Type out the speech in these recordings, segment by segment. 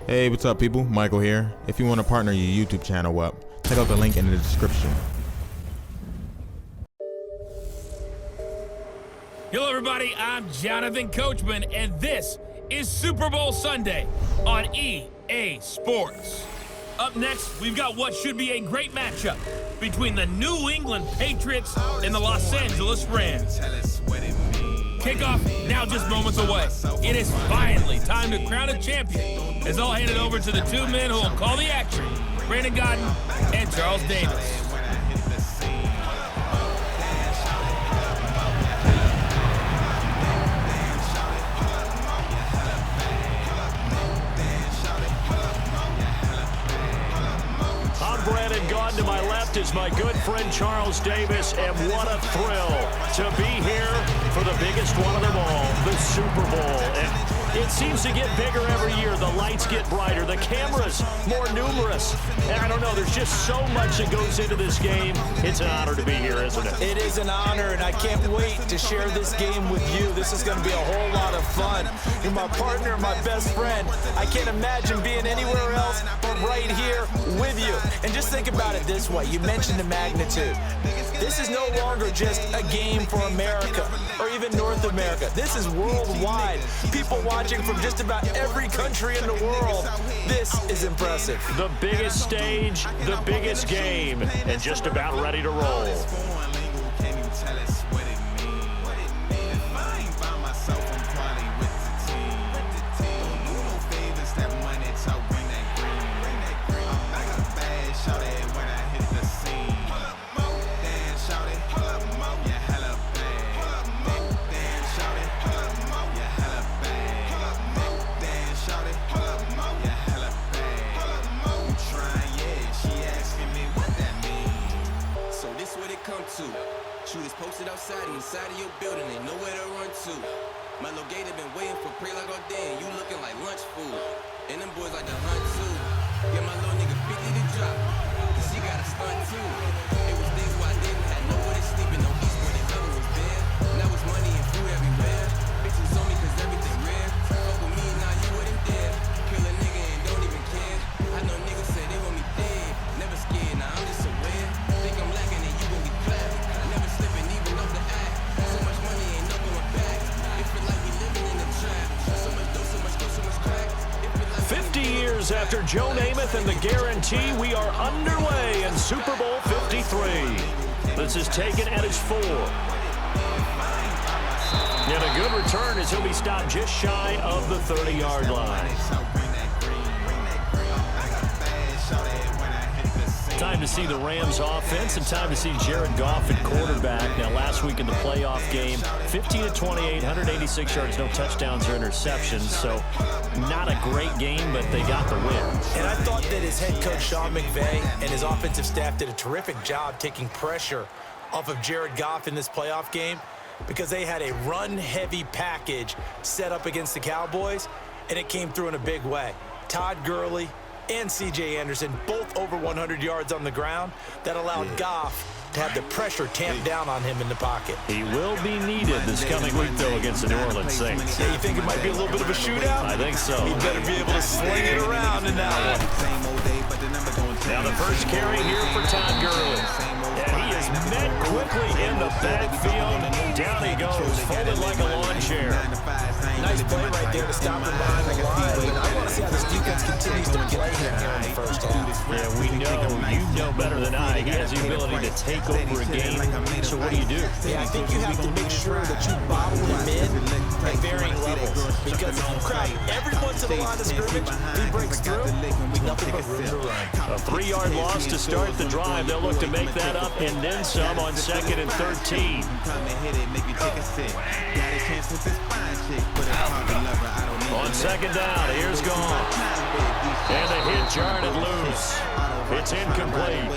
Hey, what's up, people? Michael here. If you want to partner your YouTube channel up, check out the link in the description. Hello, everybody. I'm Jonathan Coachman, and this is Super Bowl Sunday on EA Sports. Up next, we've got what should be a great matchup between the New England Patriots and the Los Angeles Rams. Kickoff now just moments away. It is finally time to crown a champion, as I'll hand it over to the two men who will call the action, Brandon Godden and Charles Davis. Brandon Godden to my left is my good friend Charles Davis, and what a thrill to be here for the biggest one of them all, the Super Bowl. And it seems to get bigger every year. The lights get brighter, the cameras more numerous, and I don't know, there's just so much that goes into this game. It's an honor to be here, isn't it? It is an honor, and I can't wait to share this game with you. This is going to be a whole lot of fun. You're my partner, my best friend. I can't imagine being anywhere else but right here with you. And just think about it this way. You mentioned the magnitude. This is no longer just a game for America or even North America. This is worldwide. People watching from just about every country in the world. This is impressive. The biggest stage, the biggest game, and just about ready to roll. Shooters posted outside the inside of your building, they know where to run to. My little gator been waiting for prey like all day, and you looking like lunch food. And them boys like to hunt too. Get my little nigga 50 to drop, cause she got a stunt too. It was things where I didn't have nowhere to sleep and no east where the cover was bare. Now it's money and food everywhere. Bitches on me cause everything rare. Fuck with me, now you wouldn't dare. Kill a nigga and don't even care. I know niggas say they want me dead. Never scared, now I'm just aware. Think I'm lacking and you gon' get clapped. Never slipping even off the act. So much money ain't no going back. It feel like we living in the trap. So much dough, so much dough, so much crack. 50 years after Joe Namath and the guarantee, we are underway in Super Bowl 53. This is taken at his 4. And a good return as he'll be stopped just shy of the 30-yard line. Time to see the Rams offense and time to see Jared Goff at quarterback. Now, last week in the playoff game, 15-28, 186 yards, no touchdowns or interceptions. So not a great game, but they got the win. And I thought that his head coach, Sean McVay, and his offensive staff did a terrific job taking pressure off of Jared Goff in this playoff game because they had a run-heavy package set up against the Cowboys, and it came through in a big way. Todd Gurley and C.J. Anderson, both over 100 yards on the ground. That allowed Goff to have the pressure tamped down on him in the pocket. He will be needed this coming week, though, against the New Orleans Saints. Yeah, you think it might be a little bit of a shootout? I think so. He better be able to sling it around in that one. Now the first carry here for Todd Gurley. And he is met quickly in the backfield. Down he goes, folded like a lawn chair. Nice play right there to stop him behind the line. I want to see how this defense continues to play him here in the first half. Yeah, we know, you know better than I. He has the ability to take over a game. So what do? Yeah, I think you have to make sure that you bottle him in at varying levels. Because if you crowd every once in a line of scrimmage, he breaks through, nothing but room to run. A 3-yard loss to start the drive. They'll look to make that up and then some on 2nd and 13. On 2nd down, here's gone. And the hit jarred loose. It's incomplete.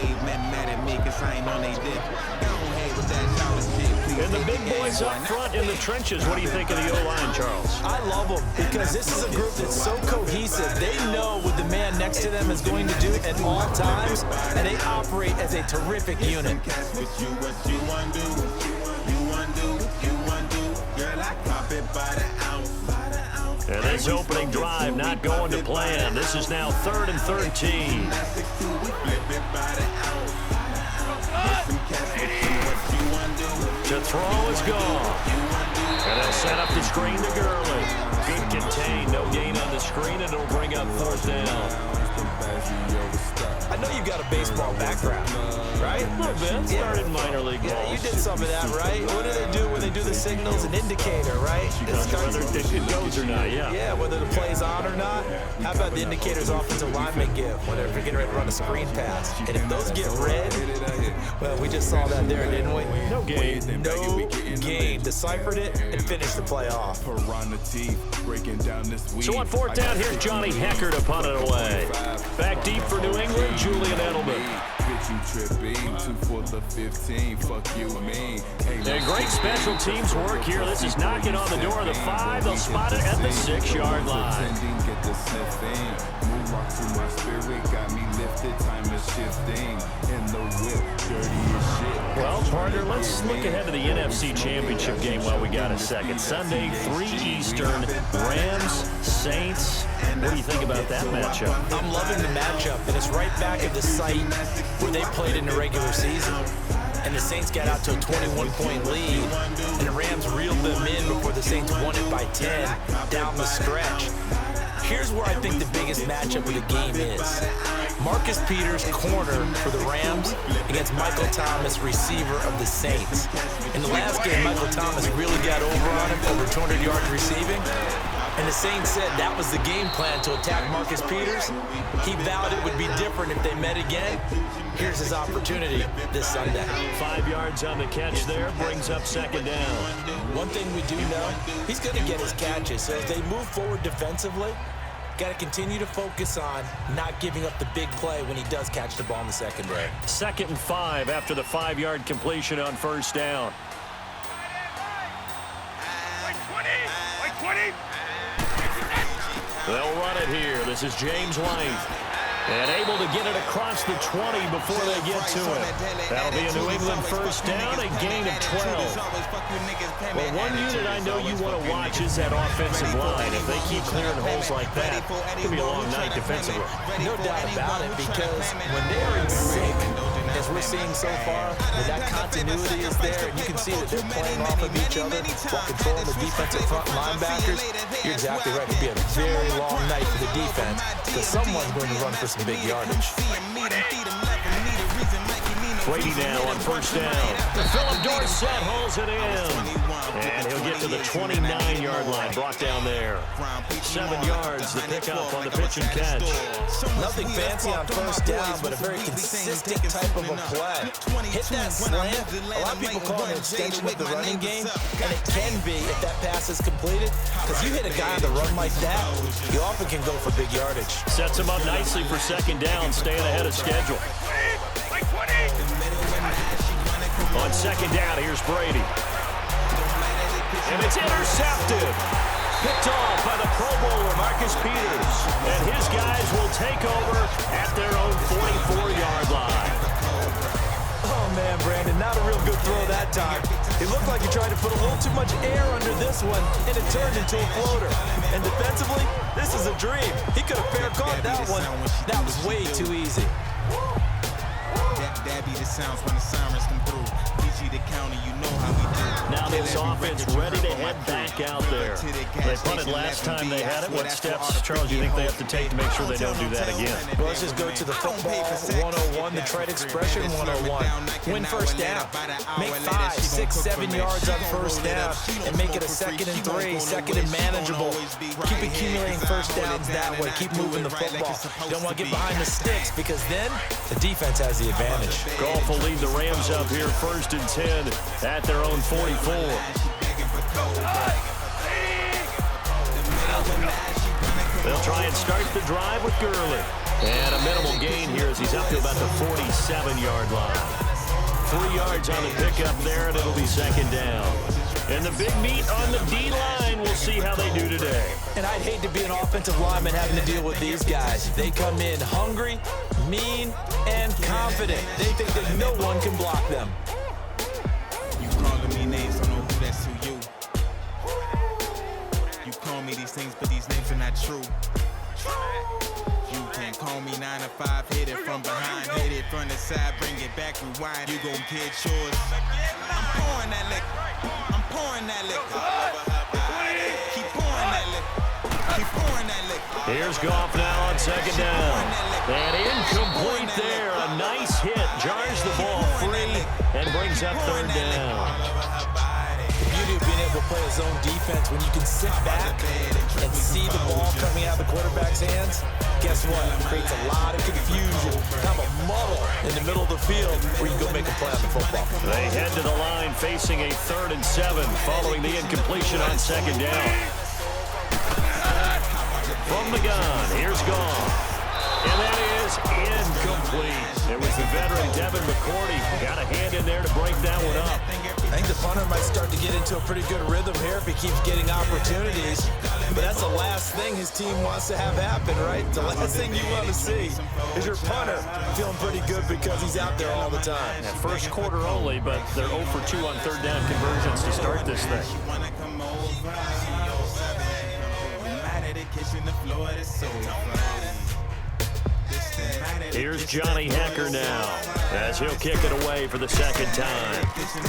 And the big boys up front in the trenches. What do you think of the O-line, Charles? I love them because this is a group that's so cohesive. They know what the man next to them is going to do at all times, and they operate as a terrific unit. And this opening drive not going to plan. This is now 3rd and 13. To throw is gone. And they'll set up the screen to Gurley. Good contain. No gain on the screen, and it'll bring up 4th down. I know you've got a baseball background, right? A little bit. Started minor league balls. Yeah, you did some of that, right? What do they do when they do the signals? An indicator, right? Whether it goes or not, yeah. Yeah, whether the play's on or not. How about the indicators offensive linemen give when they're getting ready to run a screen pass? And if those get red, well, we just saw that there, didn't we? No gain. No gain. Deciphered it and finished the play off. So on 4th down, here's Johnny Hecker to punt it away. Back deep for New England, Julian Edelman. And great special teams work here. This is knocking on the door of the 5. They'll spot it at the 6-yard line. Well, partner, let's look ahead to the NFC Championship game while we got a second. Sunday, 3 Eastern, Rams, Saints. What do you think about that matchup? I'm loving the matchup, and it's right back at the site where they played in the regular season. And the Saints got out to a 21-point lead, and the Rams reeled them in before the Saints won it by 10 down the stretch. Here's where I think the biggest matchup of the game is. Marcus Peters, corner for the Rams, against Michael Thomas, receiver of the Saints. In the last game, Michael Thomas really got over on him, over 200 yards receiving. And the Saints said that was the game plan, to attack Marcus Peters. He vowed it would be different if they met again. Here's his opportunity this Sunday. 5 yards on the catch there, brings up 2nd down. One thing we do know, he's going to get his catches. So as they move forward defensively, got to continue to focus on not giving up the big play when he does catch the ball in the secondary. 2nd and 5 after the 5-yard completion on 1st down. They'll run it here. This is James White. And able to get it across the 20 before they get to it. That'll be a New England 1st down, a gain of 12. Well, one unit I know you want to watch is that offensive line. If they keep clearing holes like that, it could be a long night defensively. No doubt about it, because when they're in sync, as we're seeing so far, when that continuity is there, and you can see that they're playing off of each other while controlling the defensive front linebackers, you're exactly right. It could be a very long night for the defense, because someone's going to run for some big yardage. Brady now on 1st down. Philip Dorsett holds it in. And he'll get to the 29-yard line, brought down there. 7 yards, the pickup on the pitch and catch. Nothing fancy on 1st down, but a very consistent type of a play. Hit that slant. A lot of people call it an extension of the running game, and it can be if that pass is completed, because you hit a guy on the run like that, you often can go for big yardage. Sets him up nicely for 2nd down, staying ahead of schedule. On 2nd down, here's Brady. And it's intercepted. Picked off by the Pro Bowler, Marcus Peters. And his guys will take over at their own 44-yard line. Oh, man, Brandon, not a real good throw that time. It looked like he tried to put a little too much air under this one, and it turned into a floater. And defensively, this is a dream. He could have fair caught that one. That was way too easy. That be the sounds when the sirens come through. PG the county, you know how we do. Now this offense ready to head back out there. They punted last time they had it. What steps, Charles, do you think they have to take to make sure they don't do that again? Well, let's just go to the football 101, the trade expression 101. Win 1st down. Make 5, 6, 7 yards on 1st down and make it a 2nd and 3, 2nd and manageable. Keep accumulating 1st downs that way. Keep moving the football. You don't want to get behind the sticks, because then the defense has the advantage. Goff will lead the Rams up here 1st and 10 at their own 44. They'll try and start the drive with Gurley. And a minimal gain here as he's up to about the 47-yard line. 3 yards on the pickup there, and it'll be 2nd down. And the big meat on the D-line, we'll see how they do today. And I'd hate to be an offensive lineman having to deal with these guys. They come in hungry, mean, and confident. They think that no one can block them. You calling me names, I know who that's who you. You call me me these things, but these names are not true. You can call me 9 to 5, hit it from behind, hit it from the side, bring it back, rewind. You gon' get yours. I'm pouring that liquor. I'm pouring that liquor. Keep pouring that liquor. Keep pouring that liquor. Here's Goff now on second down. And incomplete there. A nice hit. Jars the ball free and brings up third down. The beauty of being able to play a zone defense when you can sit back and see the ball coming out of the quarterback's hands, guess what? It creates a lot of confusion, kind of a muddle in the middle of the field where you can go make a play on the football. They head to the line facing a 3rd and 7 following the incompletion on second down. From the gun, here's Goff. And that is incomplete. It was the veteran Devin McCourty. Got a hand in there to break that one up. I think the punter might start to get into a pretty good rhythm here if he keeps getting opportunities. But that's the last thing his team wants to have happen, right? The last thing you want to see is your punter feeling pretty good because he's out there all the time. Yeah, first quarter only, but they're 0 for 2 on third down conversions to start this thing. Here's Johnny Hecker now as he'll kick it away for the second time.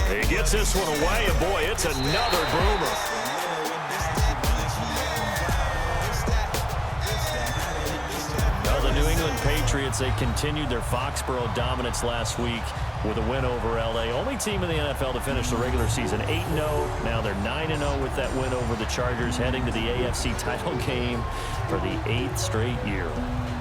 He gets this one away, and boy, it's another boomer. Well, the New England Patriots, they continued their Foxborough dominance last week with a win over LA. Only team in the NFL to finish the regular season 8-0. Now they're 9-0 with that win over the Chargers, heading to the AFC title game for the 8th straight year.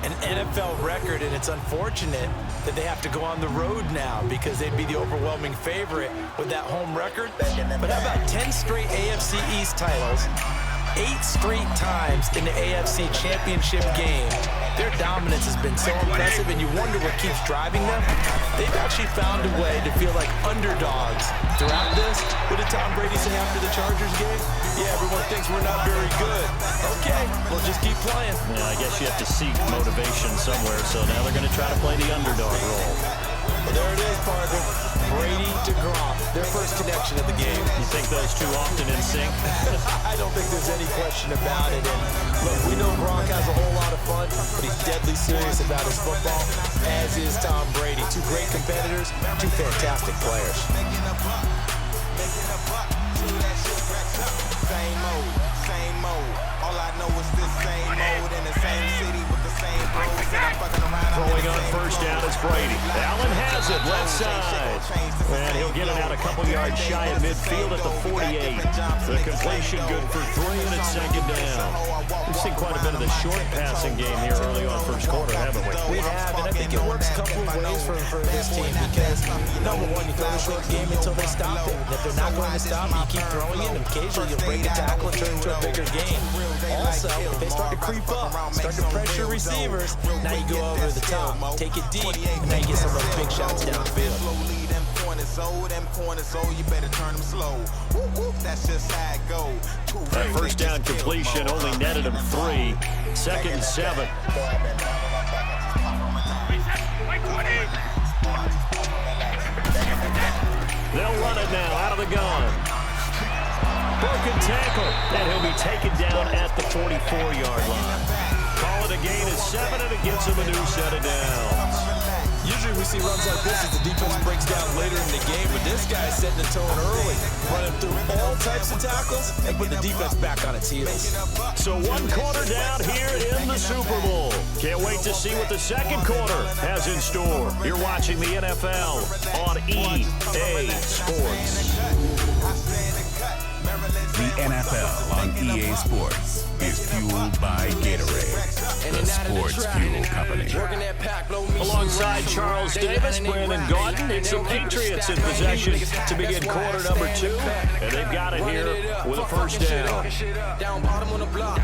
An NFL record, and it's unfortunate that they have to go on the road now because they'd be the overwhelming favorite with that home record. But how about 10 straight AFC East titles, 8 straight times in the AFC Championship game? Their dominance has been so impressive, and you wonder what keeps driving them. They've actually found a way to feel like underdogs throughout this. What did Tom Brady say after the Chargers game? Yeah, everyone thinks we're not very good. Okay, we'll just keep playing. Yeah, I guess you have to seek motivation somewhere, so now they're going to try to play the underdog role. Well, there it is, partner. Brady to Gronk, their first connection of the game. You think those two often in sync? I don't think there's any question about it. And look, we know Gronk has a whole lot of fun, but he's deadly serious about his football, as is Tom Brady. Two great competitors, two fantastic players. Same mode. All I know is this same mode in the same city with the same bros that I'm fucking around. Throwing on first down is Brady. Allen has it left side. And he'll get it out a couple yards shy of midfield at the 48. The completion good for 3, and it's second down. We've seen quite a bit of the short passing game here early on first quarter, haven't we? We have, and I think it works a couple of ways for this team because, number one, you throw the short game until they stop it. And if they're not going to stop it, you keep throwing it, and occasionally you'll break a tackle and turn into a bigger game. Also, they start to creep up, start to pressure receivers. Now you go over the top, take it deep, and now you get some of those big shots downfield. Them corners, you better turn them slow. That's just how it go. That first down completion only netted him 3. Second and 7. They'll run it now out of the gun. Broken tackle, and he'll be taken down at the 44-yard line. Call it a gain of 7, and it gets him a new set of downs. Usually we see runs like this as the defense breaks down later in the game, but this guy's setting the tone early, running through all types of tackles and putting the defense back on its heels. So 1 quarter down here in the Super Bowl. Can't wait to see what the second quarter has in store. You're watching the NFL on EA Sports. The NFL on EA Sports is fueled by Gatorade, the sports fuel company. Alongside Charles Davis, Brandon Gaudin, it's the Patriots in possession to begin quarter number 2, and they've got it here with a first down. Down bottom on the block,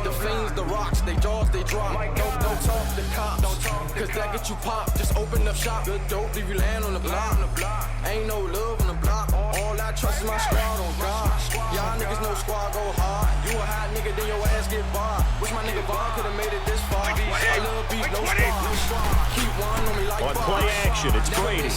the fiends, the rocks, they jaws, they drop. Don't talk to cops, cause that get you popped. Just open up shop, good dope, leave you land on the block. Ain't no love on the block, all I trust is my squad on God. Y'all niggas know squad go hard. You a hot nigga, then your ass get barred. Wish my nigga Vaughn could've made it this far. I love beef, no squad. Keep one on me like on play action, it's Brady.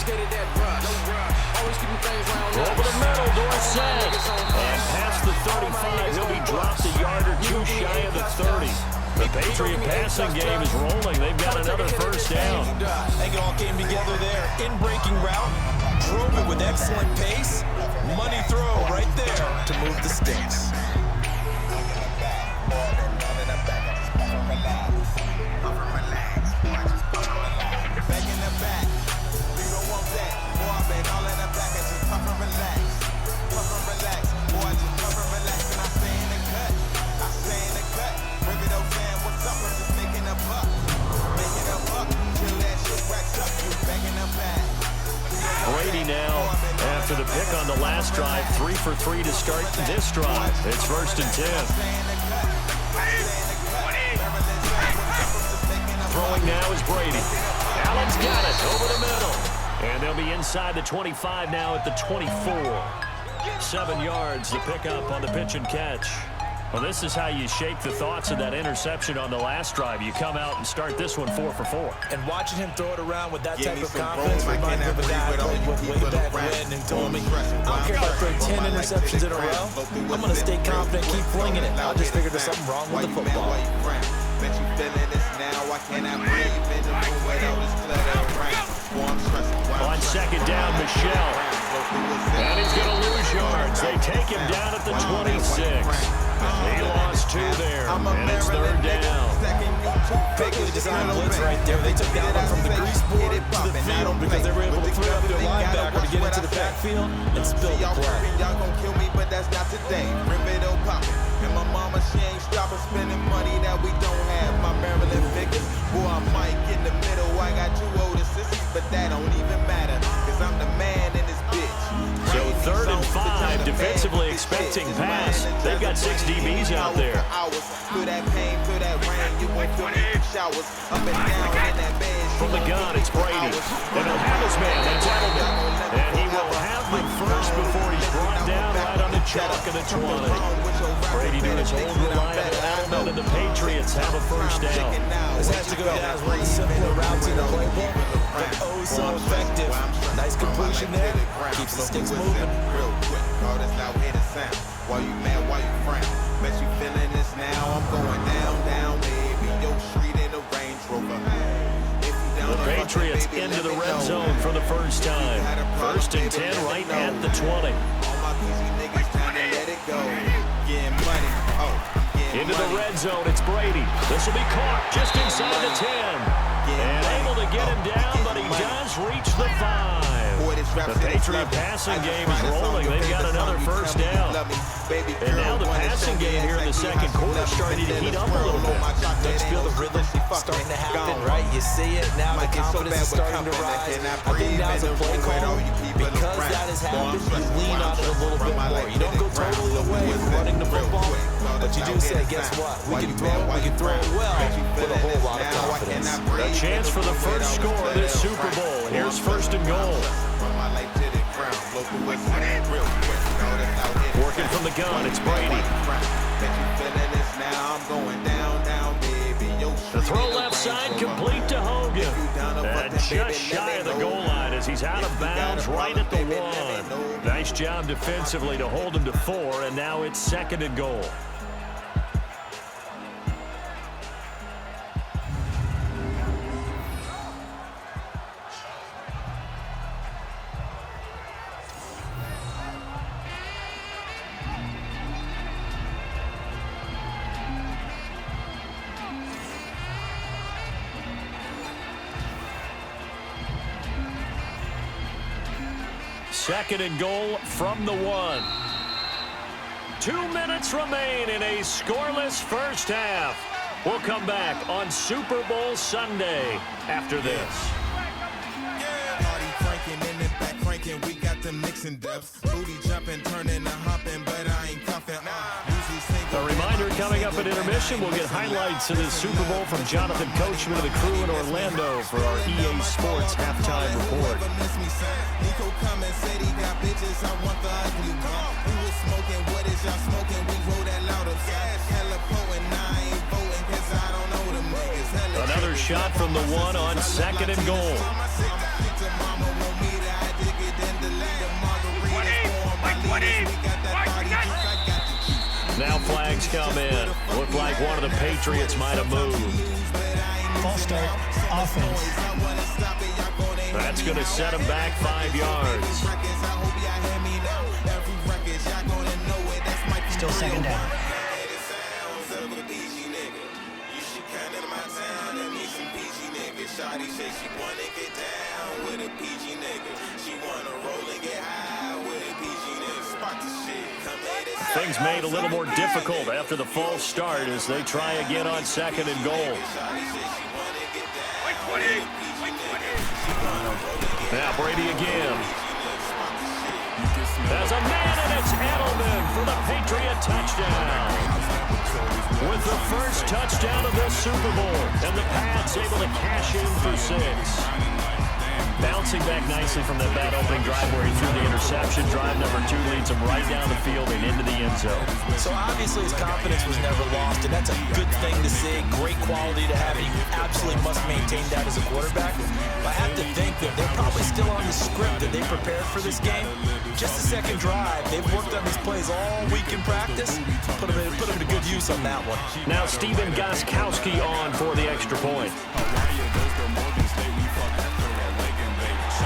Over the middle, Dorsett. And past the 35, he'll be dropped a yard or two shy of the 30. The Patriot passing game is rolling. They've got another first down. I think it all came together there. In breaking route, drove it with excellent pace. Money throw right there to move the sticks. Brady now, after the pick on the last drive, 3 for 3 to start this drive. It's 1st and 10. Throwing now is Brady. Allen's got it over the middle. And they'll be inside the 25 now at the 24. 7 yards, the pickup on the pitch and catch. Well, this is how you shake the thoughts of that interception on the last drive. You come out and start this one 4 for 4. And watching him throw it around with that type of confidence reminds me of a guy I played with way back when and told me, I don't care if I throw 10 interceptions in a row. I'm going to stay confident, keep flinging it. I just figured there's something wrong with the football. On second down, Michel. And he's going to lose yards. They take him down at the 26. He lost 2 there, and it's 3rd down. Bigly designed blitz right there. They took that one from the grease board to the field because they were able to throw up their linebacker to get into the backfield and spill the play. Y'all gon' kill me, but that's not today. Riveto poppin'. And my mama, she ain't stopping spending money that we don't have. My Maryland figures, boy, I'm Mike in the middle. I got 2 older sisters, but that don't even matter. Cause I'm the man in this bitch. So 3rd and 5, defensively expecting pass. They've got 6 DBs out there. From the gun, it's Brady. And he'll have his man, that's Edelman. And he will have them first before he's brought down right on the chalk of the 20. Brady doing his own reliable Edelman, and the Patriots have a first down. This has to go down as one of the simpler routes in the playbook, but oh so effective. Nice completion there. Keeps the sticks moving. Real quick, all this loud hit sound. Why you mad, why you frown? Bet you feeling this now. I'm going down, down, baby. Yo, street in the Range Rover. The Patriots into the red zone for the first time. 1st and 10 right at the 20. All my busy niggas trying to let it go. Getting money. Into the red zone, it's Brady. This will be caught just inside the 10. And able to get him down, but he does reach the 5. The Patriot passing game is rolling. They've got another first down. And now the passing game here in the second quarter starting to heat up a little bit. Don't you feel the rhythm starting to happen, right? You see it, now the confidence is starting to rise. I think now's a play call. Because that has happened, you lean on it a little bit more. You don't go totally away from running the football, but you do say, guess what? We can throw it well with a whole lot of confidence. A chance for the first score of this Super Bowl. Here's 1st and goal. Working from the gun, it's Brady. The throw left side, complete to Hogan. And just shy of the goal line as he's out of bounds right at the 1. Nice job defensively to hold him to 4, and now it's 2nd and goal. Second and goal from the 1. 2 minutes remain in a scoreless first half. We'll come back on Super Bowl Sunday after this. We got them mixing depths. Booty jumping, turning and hopping, but I ain't cuffing. A reminder coming up at intermission, we'll get highlights of the Super Bowl from Jonathan Coachman and the crew in Orlando for our EA Sports halftime report. Nico come and said he got bitches, I want the ugly one. Who was smoking, what is y'all smoking? We roll that loud upside. Hella potent, I ain't voting cause I don't know them niggas. Another shot from the 1 on 2nd and goal. Now flags come in. Looked like one of the Patriots might have moved. False start, offense. That's going to set him back 5 yards. Still second down. Shawty say she wanna get down with a PG nigga. She wanna roll and get high with a PG nigga. Spot the shit, come later. Things made a little more difficult after the false start as they try again on 2nd and goal. Now Brady again. There's a man, and it's Edelman for the Patriot touchdown. With the first touchdown of this Super Bowl, and the Pats able to cash in for 6. Bouncing back nicely from that bad opening drive where he threw the interception. Drive number 2 leads him right down the field and into the end zone. So obviously his confidence was never lost, and that's a good thing to see. Great quality to have. He absolutely must maintain that as a quarterback. But I have to think that they're probably still on the script that they prepared for this game. Just the second drive. They've worked on these plays all week in practice. Put them to good use on that one. Now Steven Gostkowski on for the extra point.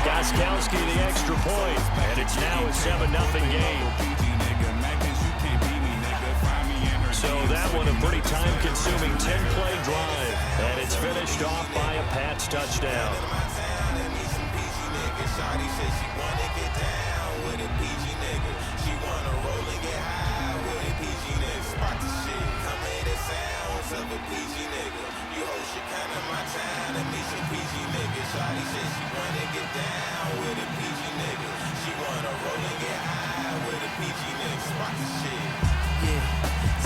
Gostkowski the extra point, and it's now a 7-0 game. So that one a pretty time-consuming 10-play drive, and it's finished off by a Pats touchdown.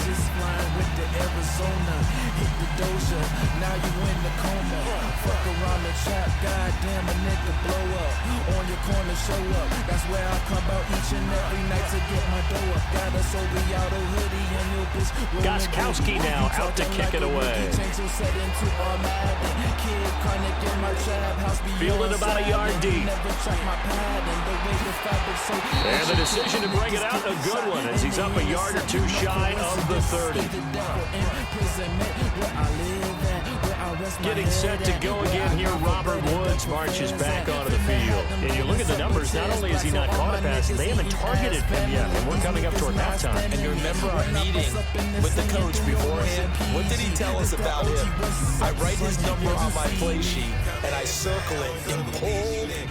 Just flying with the Arizona, hit the doja, now you in the coma. Fuck around the trap, goddamn a nigga blow up. On your corner, show up. That's where I come out each and every night to get my dough up. Got a Soviato hoodie and your bitch. Gostkowski now out to kick it away. Fielded about a yard deep. And the decision to bring it out, a good one, as he's up a yard or 2 shy of the 30. Getting set to go again here, Robert Woods marches back onto the field. And you look at the numbers, not only has he not caught a pass, they haven't targeted him yet, and we're coming up toward halftime. And you remember our meeting with the coach beforehand? What did he tell us about him? I write his number on my play sheet, and I circle it in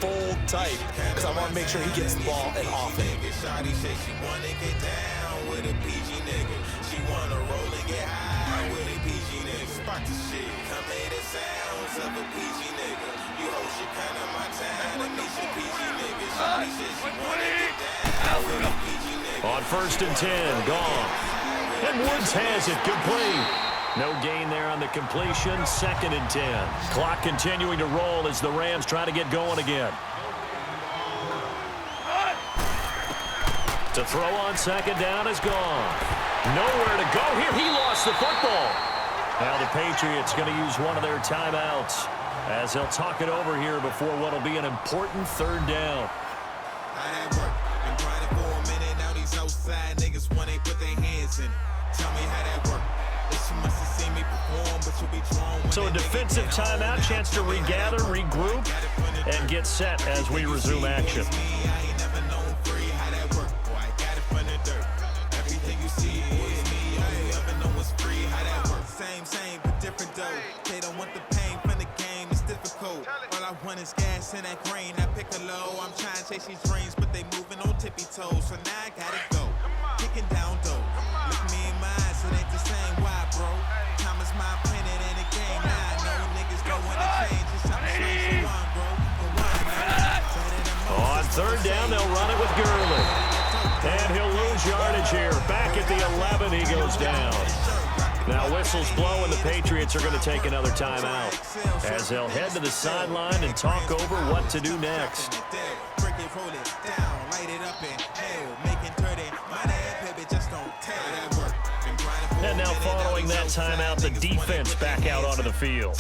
bold type, because I want to make sure he gets the ball and often. Shawty say she wanna get down with a PG nigga. She wanna roll and get high with a PG nigga. Spot the shit, come hear the sounds of a PG nigga. You host your kind of my time, and me some PG nigga. Shawty say she wanna get down with a PG nigga. On 1st and 10, gone. And Woods has it complete. No gain there on the completion. 2nd and 10. Clock continuing to roll as the Rams try to get going again. To throw on 2nd down is gone. Nowhere to go here. He lost the football. Now the Patriots going to use one of their timeouts as they'll talk it over here before what will be an important 3rd down. Been grinding for a minute, now these outside niggas when they put their hands in. Tell me how that work. She must have seen me perform, but you'll be drawn. So a defensive timeout, chance to regather, regroup, and get set as we resume action. Same, but different though. They don't want the pain from the game, it's difficult. All I want is gas and that grain, I pick a low. I'm trying to chase these dreams, but they moving on tippy toes. So now I gotta go, kicking down dough. Look me in my eyes, it ain't the same. Why, bro? Time is my opinion in the game. Now I know niggas don't want to change. It's something strange for one, bro. On 3rd down, they'll run it with Gurley. And he'll lose yardage here. Back at the 11, he goes down. Now whistles blow, and the Patriots are going to take another timeout as they'll head to the sideline and talk over what to do next. And now following that timeout, the defense back out onto the field.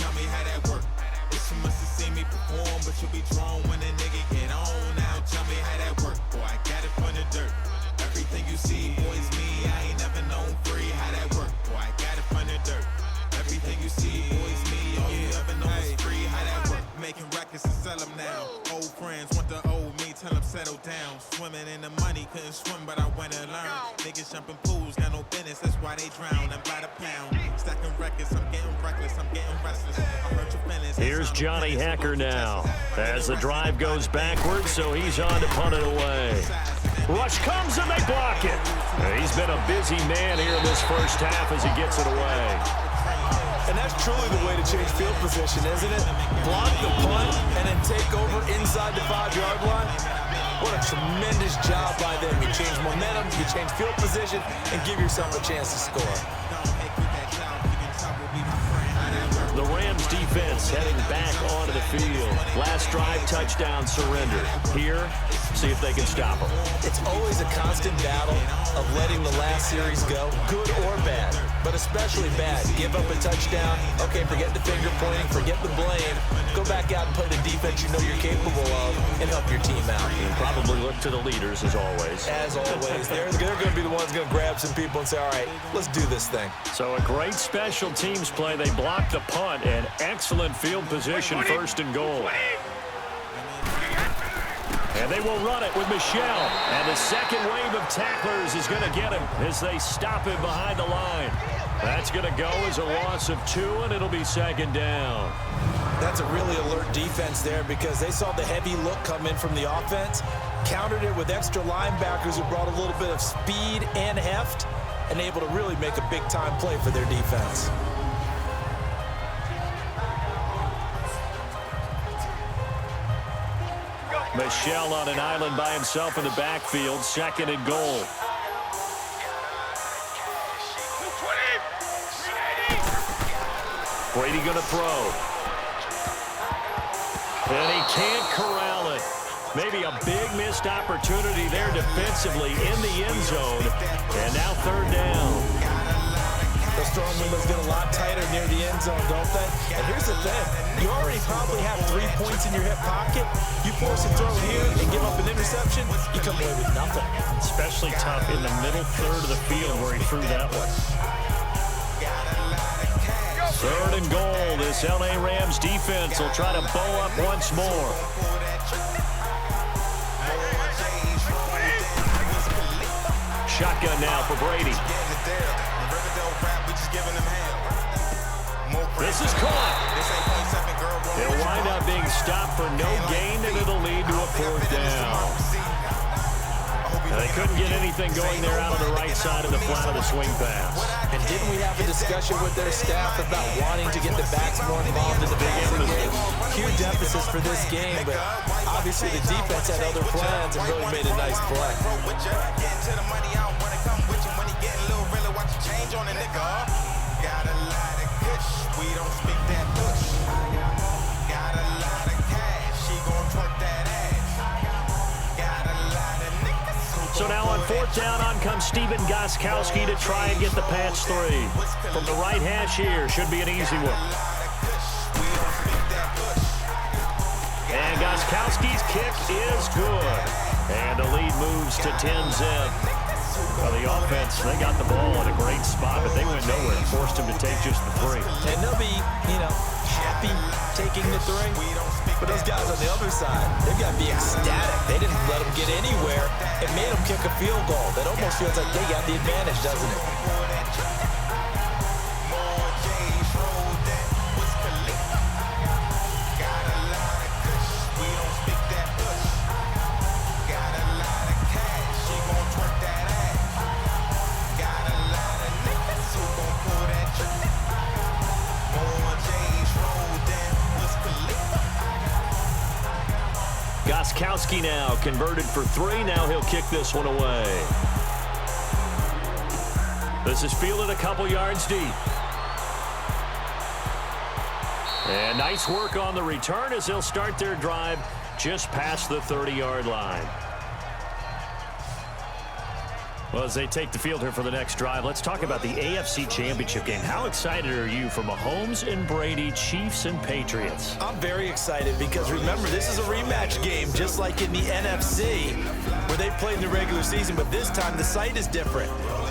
Everything you see, boys, me, I ain't never known free. settle down. Swimming in the money, couldn't swim, but I went and learned. Niggas jumping pools, got no business, that's why they drown. And by the pound, stacking records, I'm getting reckless, I'm getting restless. I hurt your feelings. Here's Johnny Hecker now as the drive goes backwards, so he's on to punt it away. Rush comes and they block it. He's been a busy man here in this first half as he gets it away. And that's truly the way to change field position, isn't it? Block the punt and then take over inside the 5-yard line. What a tremendous job by them. You change momentum, you change field position, and give yourself a chance to score. The Rams defense heading back onto the field. Last drive, touchdown, surrender. Here, see if they can stop them. It's always a constant battle of letting the last series go, good or bad, but especially bad. Give up a touchdown, okay, forget the finger pointing, forget the blame. Go back out and play the defense you know you're capable of and help your team out. And probably look to the leaders, as always. As always. They're going to be the ones going to grab some people and say, all right, let's do this thing. So a great special teams play. They blocked the punt and excellent field position, 1st and goal. And they will run it with Michel. And the second wave of tacklers is going to get him as they stop him behind the line. That's going to go as a loss of 2, and it'll be 2nd down. That's a really alert defense there because they saw the heavy look come in from the offense, countered it with extra linebackers who brought a little bit of speed and heft, and able to really make a big-time play for their defense. Michel on an island by himself in the backfield, 2nd and goal. Brady going to throw. And he can't corral it. Maybe a big missed opportunity there defensively in the end zone. And now 3rd down. The strong windows get a lot tighter near the end zone, don't they? And here's the thing. You already probably have 3 points in your hip pocket. You force a throw here and give up an interception, you come away with nothing. Especially tough in the middle third of the field where he threw that one. 3rd and goal. This LA Rams defense will try to bow up once more. Shotgun now for Brady. This is caught. It'll wind up being stopped for no gain, and it'll lead to a 4th down. They couldn't get anything going there out of the right side of the flat of the swing pass. And didn't we have a discussion with their staff about wanting to get the backs more involved in the passing game? Huge emphasis for this game, but obviously the defense had other plans and really made a nice play. So now on 4th down, on comes Stephen Gostkowski to try and get the Pats 3. From the right hash here, should be an easy one. And Gostkowski's kick is good. And the lead moves to 10-zip. Well, the offense, they got the ball in a great spot, but they went nowhere and forced him to take just the 3. And they'll be, happy taking the 3. But those guys on the other side, they've got to be ecstatic. They didn't let them get anywhere. It made them kick a field goal. That almost feels like they got the advantage, doesn't it? Gostkowski now converted for 3. Now he'll kick this one away. This is fielded a couple yards deep. And nice work on the return as they'll start their drive just past the 30-yard line. Well, as they take the field here for the next drive, let's talk about the AFC Championship game. How excited are you for Mahomes and Brady, Chiefs and Patriots? I'm very excited because, remember, this is a rematch game, just like in the NFC, where they played in the regular season, but this time the site is different.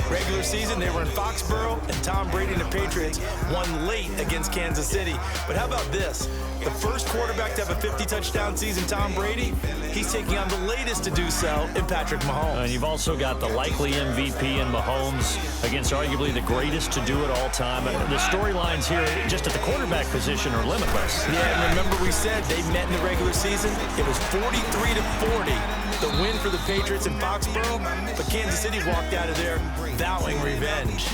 Regular season, they were in Foxborough, and Tom Brady and the Patriots won late against Kansas City. But how about this? The first quarterback to have a 50-touchdown season, Tom Brady, he's taking on the latest to do so in Patrick Mahomes. And you've also got the likely MVP in Mahomes against arguably the greatest to do it all time. The storylines here just at the quarterback position are limitless. Yeah, and remember we said they met in the regular season. It was 43-40, the win for the Patriots in Foxborough, but Kansas City walked out of there vowing revenge.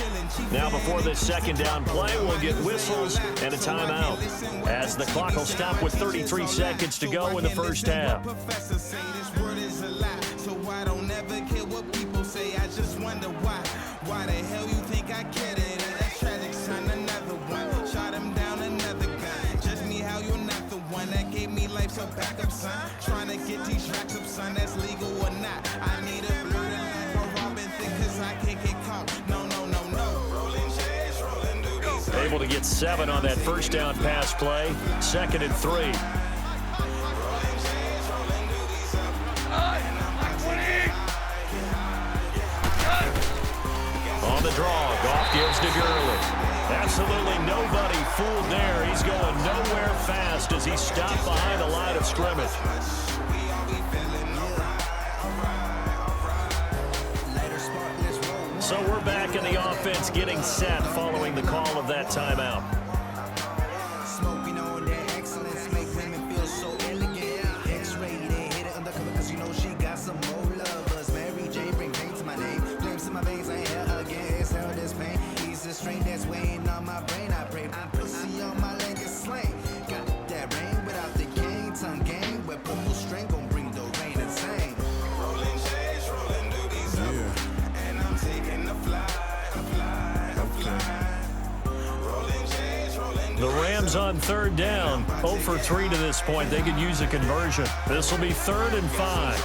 Now before this second down play, we'll get whistles and a timeout as the clock will stop with 33 seconds to go in the first half. Why the hell you think I get it? That's tragic, son, another one. Shot him down, another gun. Judge me how you're not the one that gave me life, so back up, son. Trying to get these racks up, son, that's legal or not. I need a blur to line for Robin thick, cause I can't get caught. No, no, no, no. Rolling J's, rolling doobies. Able to get 7 on that first down pass play. 2nd and 3. On the draw, Goff gives to Gurley. Absolutely nobody fooled there. He's going nowhere fast as he stopped behind the line of scrimmage. So we're back in the offense getting set following the call of that timeout. Smoking on that excellence make women feel so elegant. X-rated, hit it undercover cause you know she got some more lovers. Mary J, bring pain to my name. Flames in my veins, I ain't here again. Exhale this pain. Ease the strain that's weighing on my brain. I pray I'm pussy on my leg is slain. Got that rain without the gang. Tongue gang with purple string gon' bring the rain insane. Rolling J's, rolling doobies up. And I'm taking the fly. The Rams on 3rd down, 0 for 3 to this point. They could use a conversion. This will be 3rd and 5.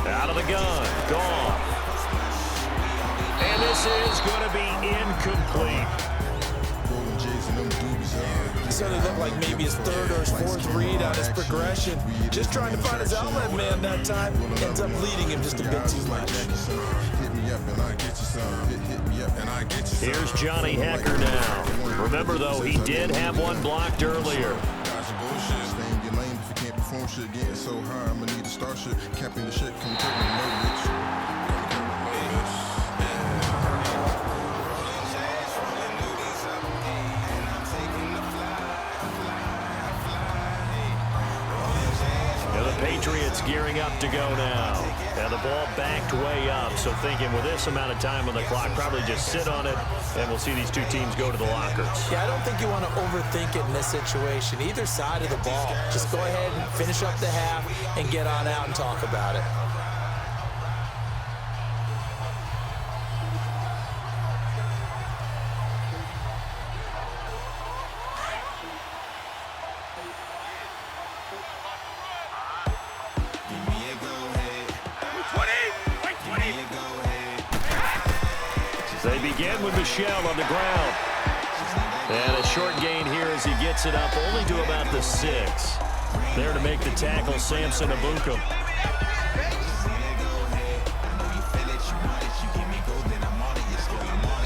Out of the gun, gone. And this is going to be incomplete. So it looked like maybe his 3rd or his 4th read on his progression. Just trying to find his outlet man that time. Ends up leading him just a bit too much. Here's Johnny Hecker now. Remember, though, he did have one blocked earlier. Patriots gearing up to go now. And the ball backed way up, so thinking with this amount of time on the clock, probably just sit on it, and we'll see these two teams go to the lockers. Yeah, I don't think you want to overthink it in this situation. Either side of the ball. Just go ahead and finish up the half and get on out and talk about it. They begin with Michel on the ground. And a short gain here as he gets it up only to about the 6. There to make the tackle, Samson Abukum.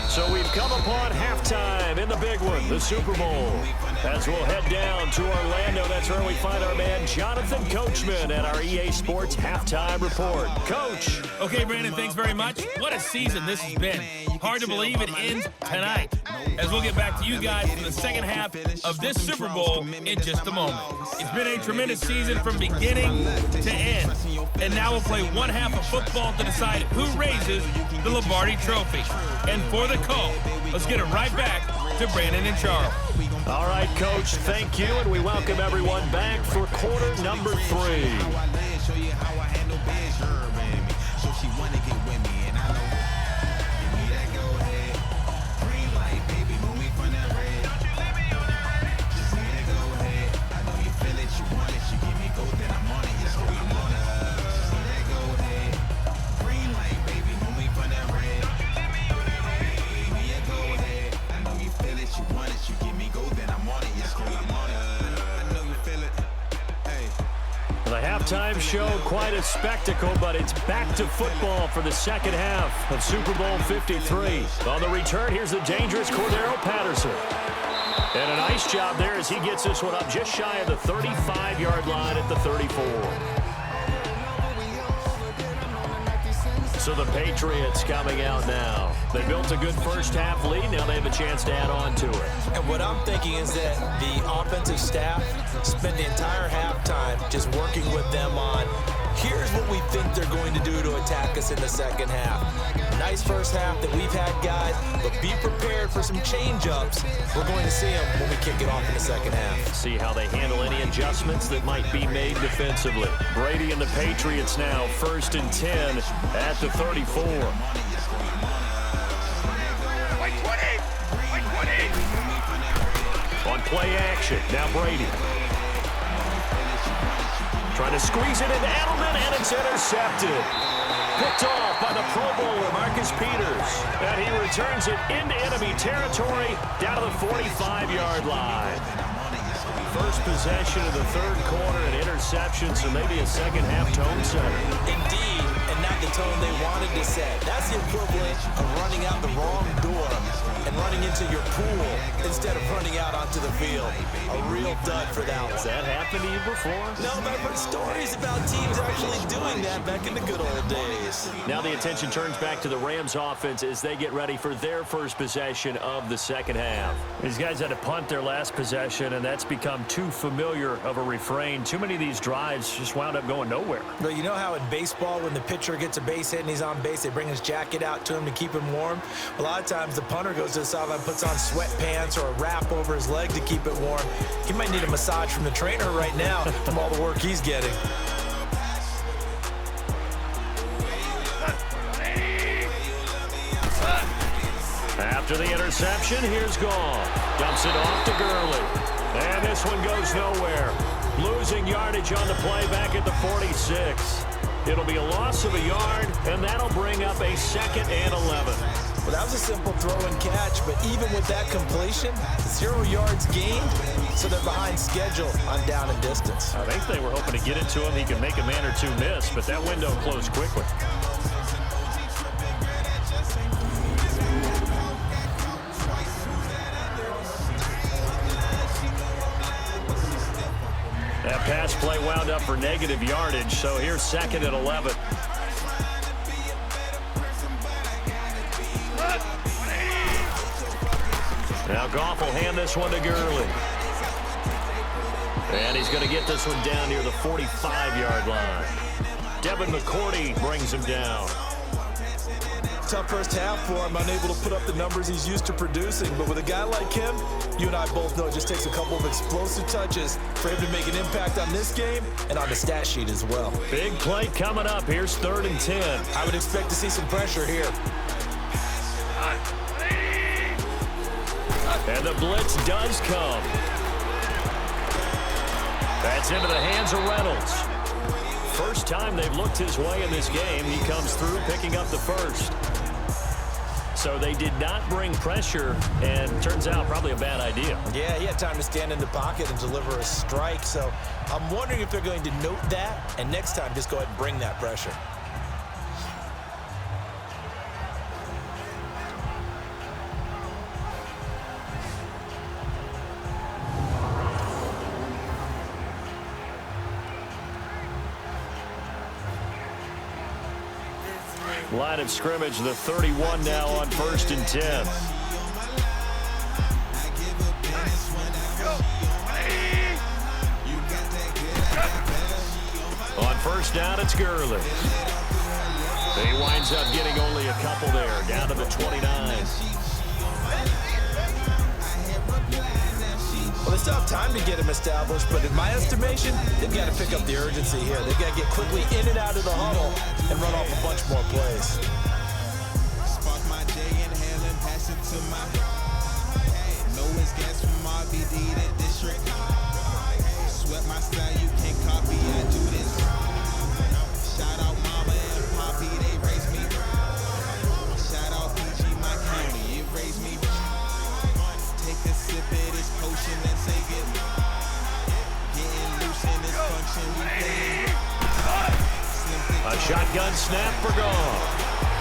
So we've come upon halftime in the big one, the Super Bowl. As we'll head down to Orlando, that's where we find our man Jonathan Coachman at our EA Sports Halftime Report. Coach. Okay, Brandon, thanks very much. What a season this has been. Hard to believe it ends tonight, as we'll get back to you guys for the second half of this Super Bowl in just a moment. It's been a tremendous season from beginning to end, and now we'll play one half of football to decide who raises the Lombardi Trophy. And for the call, let's get it right back to Brandon and Charles. All right, Coach, thank you, and we welcome everyone back for quarter number 3. halftime show, quite a spectacle, but it's back to football for the second half of Super Bowl 53. On the return, here's the dangerous Cordero Patterson. And a nice job there as he gets this one up just shy of the 35-yard line at the 34. So the Patriots coming out now. They built a good first-half lead. Now they have a chance to add on to it. And what I'm thinking is that the offensive staff spent the entire halftime just working with them on, here's what we think they're going to do to attack us in the second half. Nice first half that we've had, guys, but be prepared for some change-ups. We're going to see them when we kick it off in the second half. See how they handle any adjustments that might be made defensively. Brady and the Patriots now 1st and 10 at the 34. On play action, now Brady. Trying to squeeze it into Edelman, and it's intercepted. Picked off by the Pro Bowler, Marcus Peters. And he returns it into enemy territory down to the 45-yard line. First possession of the third quarter, an interception, so maybe a second-half tone setter. Indeed, and not the tone they wanted to set. That's the equivalent of running out the wrong door and running into your pool instead of running out onto the field. A real dud for that one. Has that happened to you before? No, but I've heard stories about teams actually doing that back in the good old days. Now the attention turns back to the Rams offense as they get ready for their first possession of the second half. These guys had to punt their last possession, and that's become too familiar of a refrain. Too many of these drives just wound up going nowhere. But you know how in baseball, when the pitcher gets a base hit and he's on base, they bring his jacket out to him to keep him warm? A lot of times the punter goes to the sideline, puts on sweatpants or a wrap over his leg to keep it warm. He might need a massage from the trainer right now from all the work he's getting. After the interception, here's Gall. Dumps it off to Gurley. And this one goes nowhere. Losing yardage on the play back at the 46. It'll be a loss of a yard, and that'll bring up a 2nd and 11. Well, that was a simple throw and catch, but even with that completion, 0 yards gained, so they're behind schedule on down and distance. I think they were hoping to get it to him. He could make a man or two miss, but that window closed quickly. That pass play wound up for negative yardage, so here's 2nd and 11. Now Goff will hand this one to Gurley. And he's going to get this one down near the 45-yard line. Devin McCourty brings him down. Tough first half for him, unable to put up the numbers he's used to producing. But with a guy like him, you and I both know it just takes a couple of explosive touches for him to make an impact on this game and on the stat sheet as well. Big play coming up. Here's 3rd and 10. I would expect to see some pressure here. And the blitz does come. That's into the hands of Reynolds. First time they've looked his way in this game. He comes through picking up the first. So they did not bring pressure, and turns out probably a bad idea. Yeah, he had time to stand in the pocket and deliver a strike. So I'm wondering if they're going to note that, and next time just go ahead and bring that pressure. Line of scrimmage, the 31 now on 1st and 10. On 1st down, it's Gurley. He winds up getting only a couple there, down to the 29. Well, they still have time to get him established, but in my estimation, they've got to pick up the urgency here. They've got to get quickly in and out of the huddle and run off a bunch more plays. Spark my day, inhale and pass it to my no gas from RBD to district. Sweat my style, you can't copy, I do this. Shout out mama and poppy, they raised me. Shout out PG, my county, it raised me. Take a sip of this potion and say it. Getting loose in this function, we play. Shotgun snap for Goff.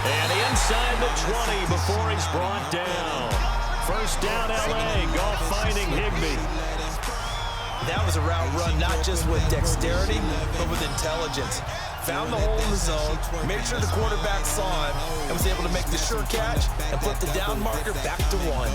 And inside the 20 before he's brought down. First down, L.A. Goff finding Higbee. That was a route run, not just with dexterity, but with intelligence. Found the hole in the zone, made sure the quarterback saw it, and was able to make the sure catch and put the down marker back to 1.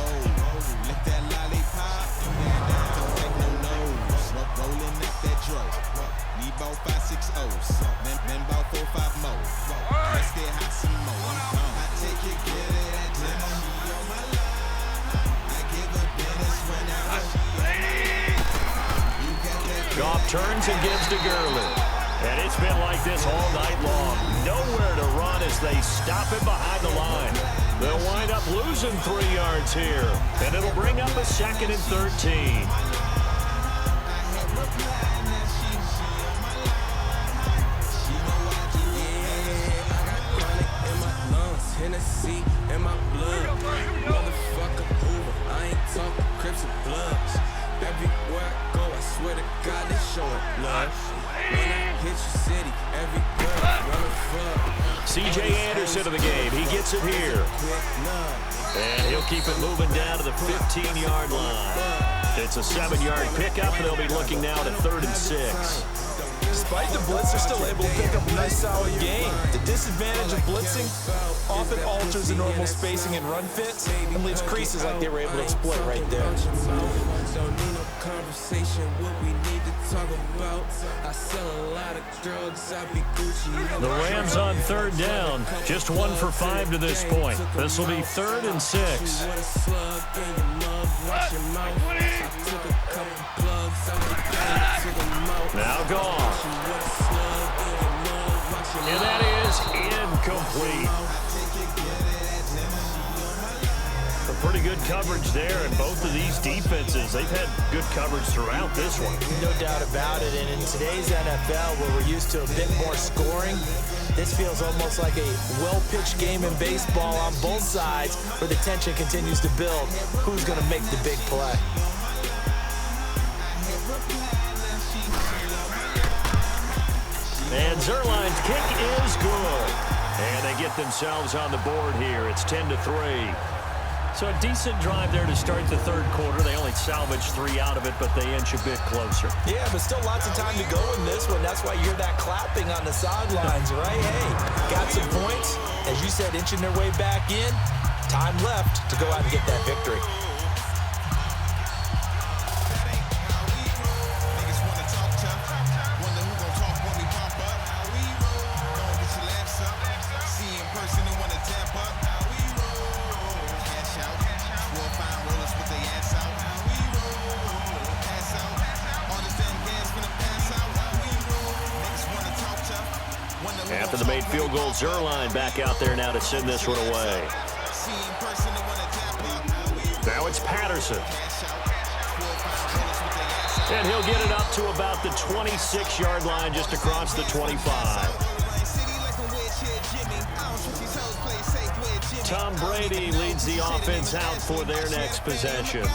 Goff turns and gives to Gurley. And it's been like this all night long. Nowhere to run as they stop him behind the line. They'll wind up losing 3 yards here. And it'll bring up a 2nd and 13. Hennessy in my blood. Motherfucker Hoover. I ain't talking Crips and Bloods. Everywhere I go, I swear to God, they showing blood. When I hit your city, everywhere I wanna fuck. C.J. Anderson of the game. He gets it here. And he'll keep it moving down to the 15-yard line. It's a 7-yard pickup, and they'll be looking now at 3rd and 6. Despite the blitz, they're still able to pick up a nice, solid gain. The disadvantage of blitzing often alters the normal spacing and run fits and leaves creases like they were able to exploit right there. Don't need no conversation, what we need to talk about. I sell a lot of drugs, I be Gucci. The Rams on 3rd down, just 1 for 5 to this point. This will be 3rd and 6. Now Goff. And that is incomplete. A pretty good coverage there, and both of these defenses, they've had good coverage throughout this one. No doubt about it, and in today's NFL, where we're used to a bit more scoring, this feels almost like a well-pitched game in baseball on both sides, where the tension continues to build. Who's going to make the big play? And Zerline's kick is good. And they get themselves on the board here. It's 10-3. So a decent drive there to start the 3rd quarter. They only salvaged 3 out of it, but they inch a bit closer. Yeah, but still lots of time to go in this one. That's why you hear that clapping on the sidelines, right? Hey, got some points. As you said, inching their way back in. Time left to go out and get that victory. After the made field goal, Zerline back out there now to send this one away. Now it's Patterson. And he'll get it up to about the 26-yard line, just across the 25. Tom Brady leads the offense out for their next possession.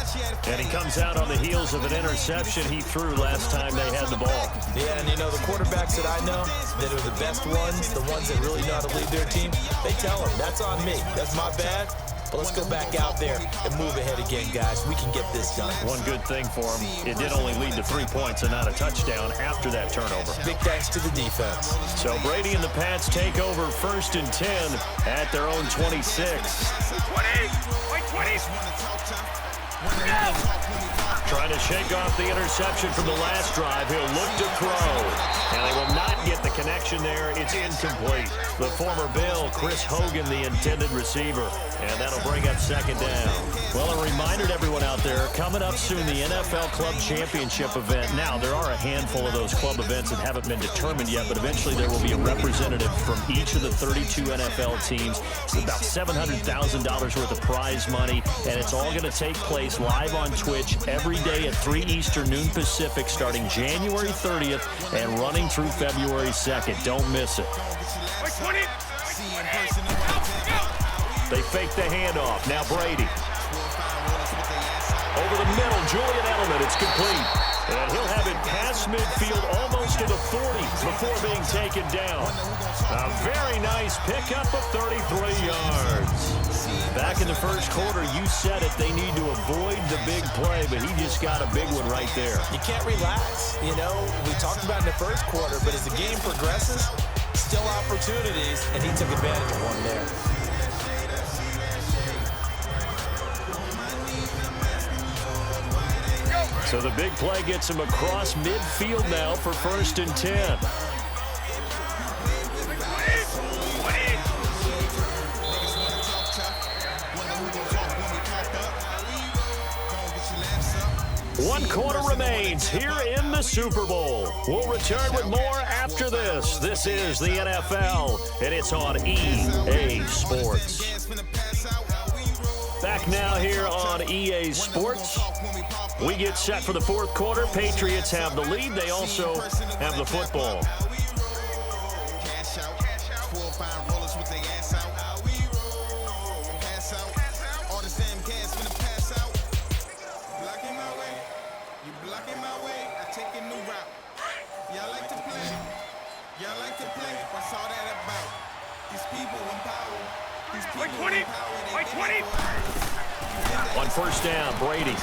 And he comes out on the heels of an interception he threw last time they had the ball. Yeah, and you know, the quarterbacks that I know that are the best ones, the ones that really know how to lead their team, they tell them, that's on me. That's my bad. But let's go back out there and move ahead again, guys. We can get this done. One good thing for them, it did only lead to 3 points and not a touchdown after that turnover. Big thanks to the defense. So Brady and the Pats take over 1st and 10 at their own 26. 20. Trying to shake off the interception from the last drive. He'll look to throw. And they will not get the connection there. It's incomplete. The former Bill, Chris Hogan, the intended receiver. And that'll bring up 2nd down. Well, a reminder to everyone out there, coming up soon, the NFL Club Championship event. Now, there are a handful of those club events that haven't been determined yet, but eventually there will be a representative from each of the 32 NFL teams. It's about $700,000 worth of prize money, and it's all going to take place live on Twitch every day at 3 Eastern, noon Pacific, starting January 30th and running through February 2nd. Don't miss it. They fake the handoff. Now Brady. Over the middle, Julian Edelman. It's complete. And he'll have it past midfield almost to the 40 before being taken down. A very nice pickup of 33 yards. Back in the first quarter, you said it, they need to avoid the big play, but he just got a big one right there. You can't relax. You know, we talked about in the first quarter, but as the game progresses, still opportunities, and he took advantage of one there. So the big play gets him across midfield now for 1st and 10. One quarter remains here in the Super Bowl. We'll return with more after this. This is the NFL, and it's on EA Sports. Back now here on EA Sports. We get set for the fourth quarter. Patriots have the lead. They also have the football. On first down, Brady.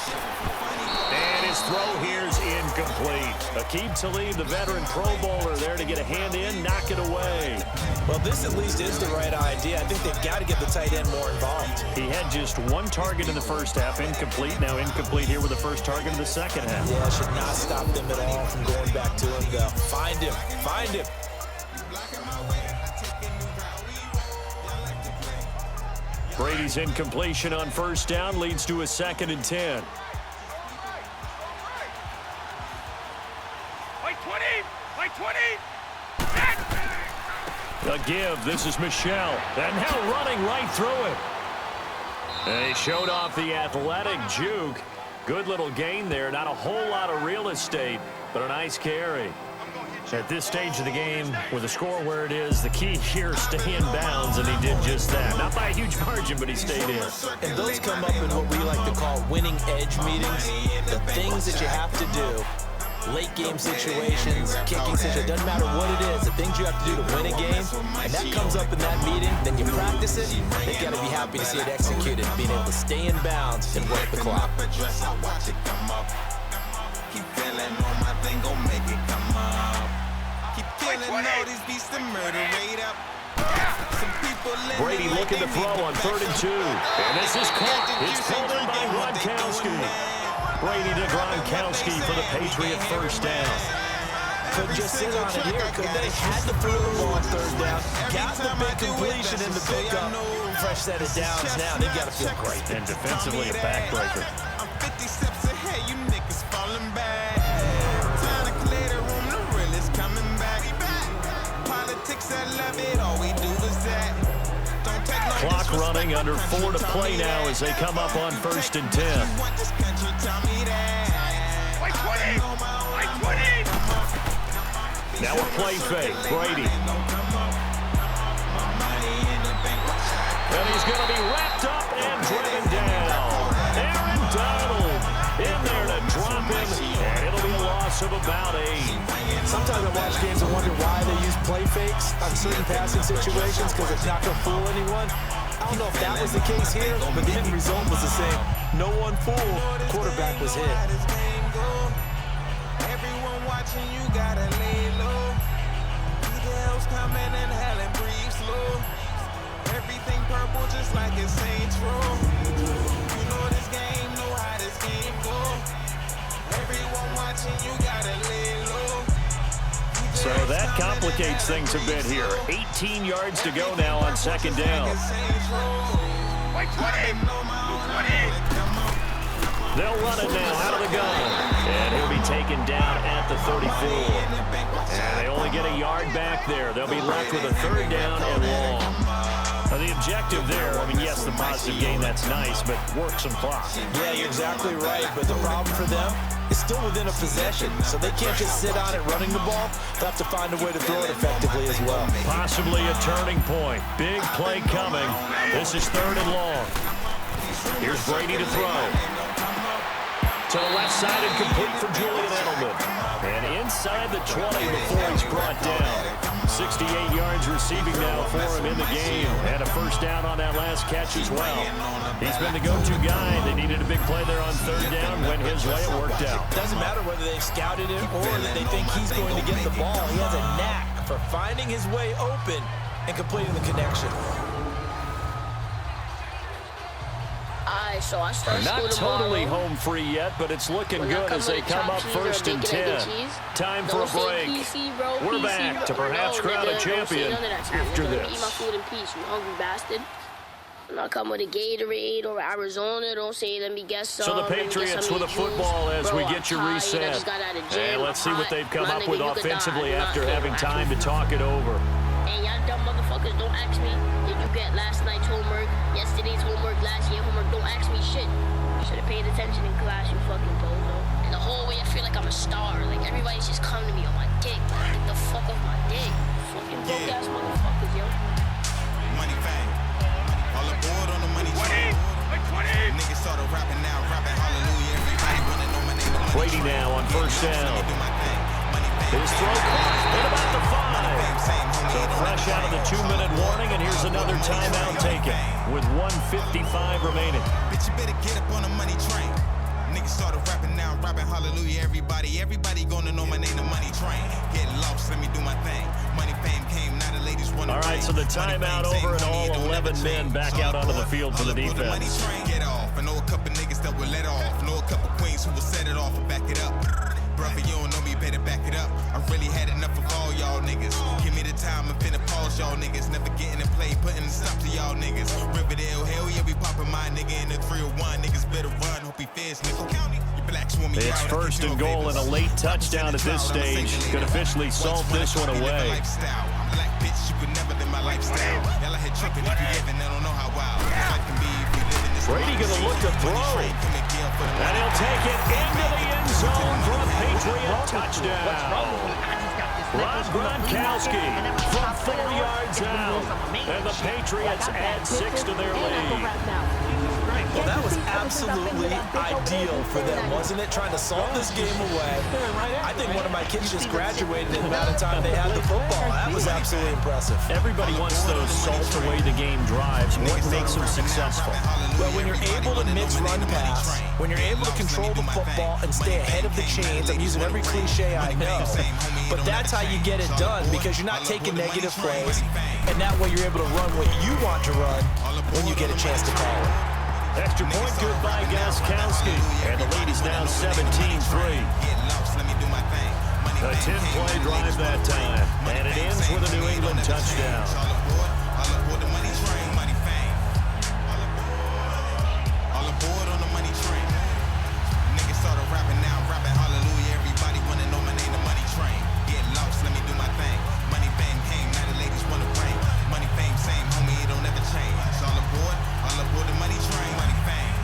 And his throw here is incomplete. Aqib Talib, the veteran Pro Bowler, there to get a hand in, knock it away. Well, this at least is the right idea. I think they've got to get the tight end more involved. He had just one target in the first half, incomplete. Now incomplete here with the first target in the second half. Yeah, should not stop them at all from going back to him, though. Find him. Find him. Brady's incompletion on first down leads to a 2nd and 10. A give. This is Michel. And now running right through it. And he showed off the athletic juke. Good little gain there. Not a whole lot of real estate, but a nice carry. At this stage of the game, with the score where it is, the key here is stay in bounds, and he did just that. Not by a huge margin, but he stayed in. And those come up in what we like to call winning edge meetings. The things that you have to do, late game situations, kicking situations, doesn't matter what it is, the things you have to do to win a game, and that comes up in that meeting, then you practice it, they've got to be happy to see it executed, being able to stay in bounds and work the clock. Keep feeling on my thing, gon' make it come up. Keep killing all these beasts to murder rate up. Some people Brady looking to throw on 3rd and 2. And this is caught. It's pulled in by Gronkowski. Brady to Gronkowski for the Patriot first down. Couldn't just sit on it here, could they? Had to throw the ball on 3rd down. Got the big completion in the pickup. Fresh set of downs now. They've got to feel great. And defensively a backbreaker. I'm 50 steps ahead, you niggas falling back. Time to clear the room, the real is coming back. Politics, I love it, all we do is that. Don't take no Clock running, under 4 to play now as they come up on 1st and 10. Now a play fake, Brady. And he's going to be wrapped up and driven down. Aaron Donald in there to drop him, and it'll be a loss of about 8. Sometimes I watch games and wonder why they use play fakes on certain passing situations, because it's not going to fool anyone. I don't know if that was the case here, but the end result was the same. No one fooled. Quarterback was hit. Everyone watching, you gotta lay low. Details coming and hell and breathe slow. Everything purple just like it's Saints Row. You know this game, know how this game go. Everyone watching, you gotta lay low. So that complicates things a bit here. 18 yards to go now on 2nd down. They'll run it now out of the gun. And he'll be taken down at the 34. And they only get a yard back there. They'll be left with a 3rd down and long. Now the objective there, I mean, yes, the positive gain, that's nice, but work some clock. Yeah, you're exactly right. But the problem for them is still within a possession. So they can't just sit on it running the ball. They'll have to find a way to throw it effectively as well. Possibly a turning point. Big play coming. This is 3rd and long. Here's Brady to throw. To the left side and complete for Julian Edelman. And inside the 20 before he's brought down. 68 yards receiving now for him in the game. And a first down on that last catch as well. He's been the go-to guy. They needed a big play there on third down. Went his way, it worked out. Doesn't matter whether they've scouted him or that they think he's going to get the ball. He has a knack for finding his way open and completing the connection. So I started Not totally home free yet, but it's looking good as they come up first and 10. Time for a break. We're back to perhaps crown a champion after this. Eat my food in peace, you hungry bastard. I'm not coming with a Gatorade or Arizona. Don't say, let me guess some. So the Patriots with a football as we get you reset. And let's see what they've come up with offensively after having time to talk it over. And y'all dumb motherfuckers, don't ask me, did you get last night's homework, yesterday's homework, last year's homework? Don't ask me shit. You should have paid attention in class, you fucking bozo. And the whole way I feel like I'm a star. Like everybody's just coming to me on my dick. Like, get the fuck off my dick. Fucking broke ass motherfuckers, yo. Money fame. All aboard on the money train. Niggas started rapping now, rapping hallelujah. Everybody wanna know my name. Brady now on first down. His throw caught at about the 5. So fresh out of the 2-minute warning, and here's another timeout taken with 1:55 remaining. Bitch, you better get up on the money train. Niggas started rapping now, rapping hallelujah. Everybody gonna know my name, the money train. Get lost, let me do my thing. Money fame came, now the ladies wanna. All right, so the timeout over and all 11 men back out onto the field for the defense. Get off. I know a couple niggas that will let off. Know a couple queens who will set it off and back it up. Brother, you don't know me, better back it up. I really had enough of all y'all niggas. Give me the time, I'm finna pause y'all niggas. Never getting a play, putting a stop to y'all niggas. Riverdale, hell yeah, we poppin' my nigga in the 301. Niggas better run, hope he fierce, nigga. You blacks want me. It's first and goal and a late touchdown at this stage. Could officially salt this one away. I'm black bitch, you could never live my lifestyle. Y'all out here tripping if you living, I don't know how wild life can be if you live in this. Brady gonna look to throw. And he'll take it into the end zone for a Patriot touchdown. Rob Gronkowski from 4 yards out. And the Patriots add 6 to their lead. Well, that was absolutely ideal for them, wasn't it? Trying to solve this game away. I think one of my kids just graduated in the amount of time they had the football. That was absolutely impressive. Everybody wants those salt away the game drives. What makes them successful? Well, when you're able to mix run pass, when you're able to control the football and stay ahead of the chains, I'm using every cliche I know, but that's how you get it done because you're not taking negative plays, and that way you're able to run what you want to run when you get a chance to call it. Extra point good by Gronkowski. And the lead is now 17-3. A 10-play drive that time. And it ends with a New England touchdown. All aboard on the money train. Niggas started rapping now, rapping hallelujah. Everybody wanna know my name, the money train. Get lost, let me do my thing. Money fame came, now the ladies wanna bring. Money fame, same homie, it don't ever change. All aboard the money train. Money fame.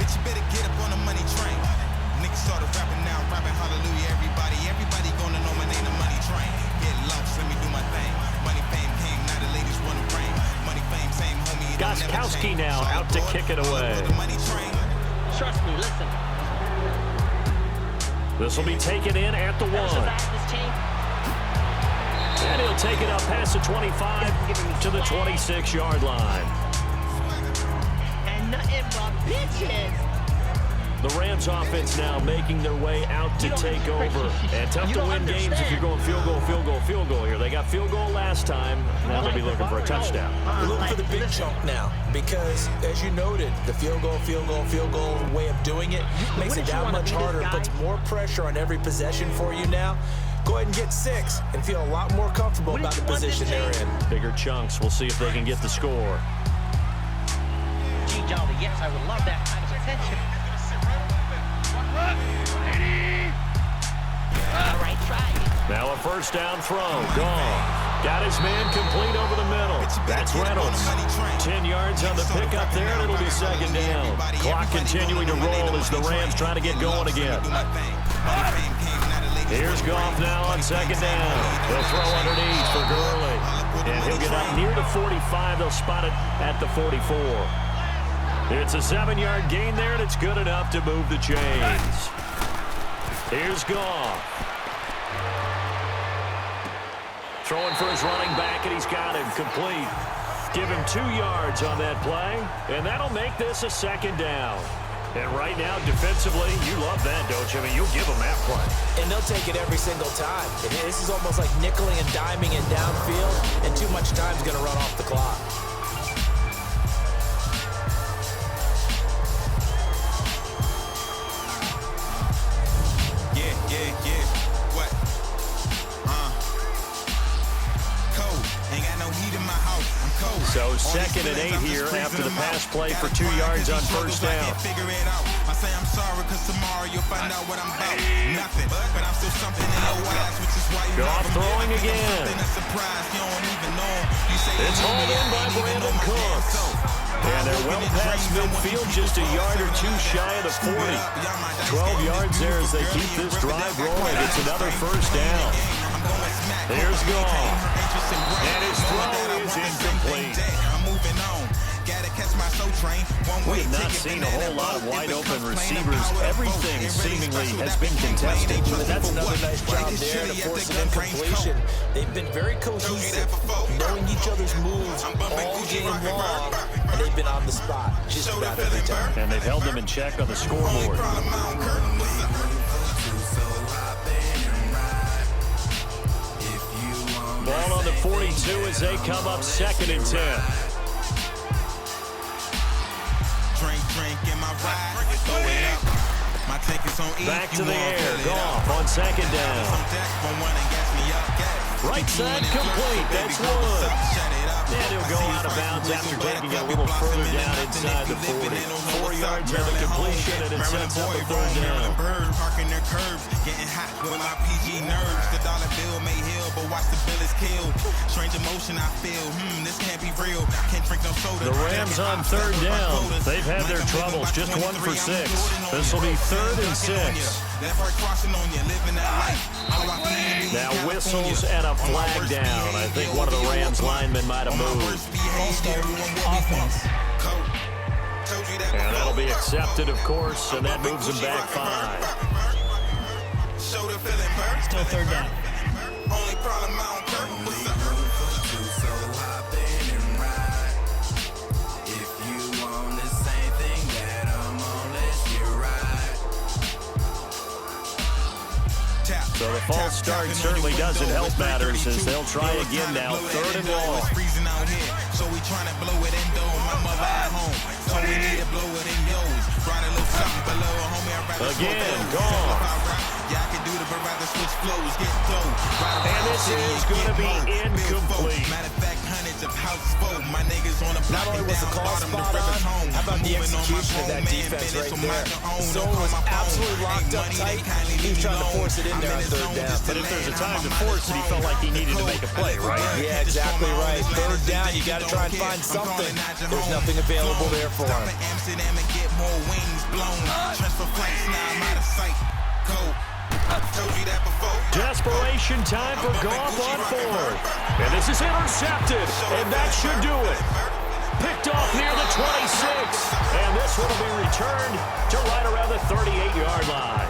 Bitch, you better get up on the money train. Niggas started rapping now, rapping hallelujah. Everybody gonna know my name, the money train. Get lost, let me do my thing. Money fame came, now the ladies wanna bring. Money fame, same homie, it don't ever Gronkowski change. now out to kick it away. Trust me, listen. This will be taken in at the 1. And he'll take it up past the 25 to the 26-yard line. And nothing but bitches. The Rams offense now making their way out to take over. And tough to win games if you're going field goal here. They got field goal last time. Now they'll be looking for a touchdown. We're looking for the big chunk now because, as you noted, the field goal way of doing it makes it that much harder and puts more pressure on every possession for you now. Go ahead and get 6 and feel a lot more comfortable about the position they're in. Bigger chunks. We'll see if they can get the score. Gee, Jolly, yes, I would love that kind of attention. All right, try it. Now a first down throw. Gone. Got his man complete over the middle. That's Reynolds. 10 yards on the pickup there, and it'll be second down. Clock continuing to roll as the Rams try to get going again. Here's Goff now on second down. He'll throw underneath for Gurley. And he'll get up near the 45. They'll spot it at the 44. It's a 7-yard gain there, and it's good enough to move the chains. Here's Goff. Throwing for his running back, and he's got him complete. Give him 2 yards on that play, and that'll make this a 2nd down. And right now, defensively, you love that, don't you? I mean, you'll give them that play. And they'll take it every single time. This is almost like nickeling and diming it downfield, and too much time's going to run off the clock. Yeah. What? Cold. Ain't got no heat in my house. I'm cold. So 2nd and 8 here after the pass play for 2 yards on 1st down. Figure it out. I say I'm sorry because tomorrow you'll find out what I'm about. Nothing, but I'm still something in your eyes, which is why you Goff throwing again. It's hauled in by Brandon Cooks. And they're well past midfield, just a yard or 2 shy of the 40. 12 yards there as they keep this drive rolling. It's another 1st down. Here's Goff. And his throw is incomplete. I'm moving on. Gotta catch my soul train. We have not seen a whole lot of wide-open receivers. Everything seemingly has been contested. That's another nice job there to force an incompletion. They've been very cohesive, knowing each other's moves all game long, and they've been on the spot just about every time. And they've held them in check on the scoreboard. Ball on the 42 as they come up 2nd and 10. Drink in my ride, throw it up. My tank is on E. Back to the air, Goff on 2nd down. Right side complete, that's Wood. And he'll go out of bounds after taking it a little further down inside the 40. 4 yards on the completion, and it sets up a 3rd down. Parking their curves, getting hot with my PG nerves. The dollar bill may heal, but watch the bill is killed. Strange emotion I feel, this can't be real. Can't drink no soda. The Rams on 3rd down. They've had their troubles, just 1 for 6. This will be 3rd and 6. Now whistles and a flag down. I think one of the Rams linemen might have moved. And that'll be accepted, of course, and that moves him back 5. Still 3rd down. Only problem I don't care. What's up? So the false start certainly doesn't help matters as they'll try again now. 3rd and long. So we trying to blow it in though. My mother at home. So we need to blow it in yours. Brought a little something below. Homie, again, gone. Yeah, I can do the but rather switch flows, get dough. And this is going to be incomplete. Matter of fact, hundreds of houses full. My niggas on the block. Not only was the call spot on, how about the execution of that defense right there? The zone was absolutely locked up tight. He was trying to force it in there on 3rd down. But if there's a time to force it, he felt like he needed to make a play, right? Yeah, exactly right. 3rd down, you got to try and find something. There's nothing available there for him. Amsterdam and get more wings blown. Transfer flights, now I'm out of sight. Cold. Desperation time for Goff on 4th. And this is intercepted, and that should do it. Picked off near the 26. And this one will be returned to right around the 38-yard line.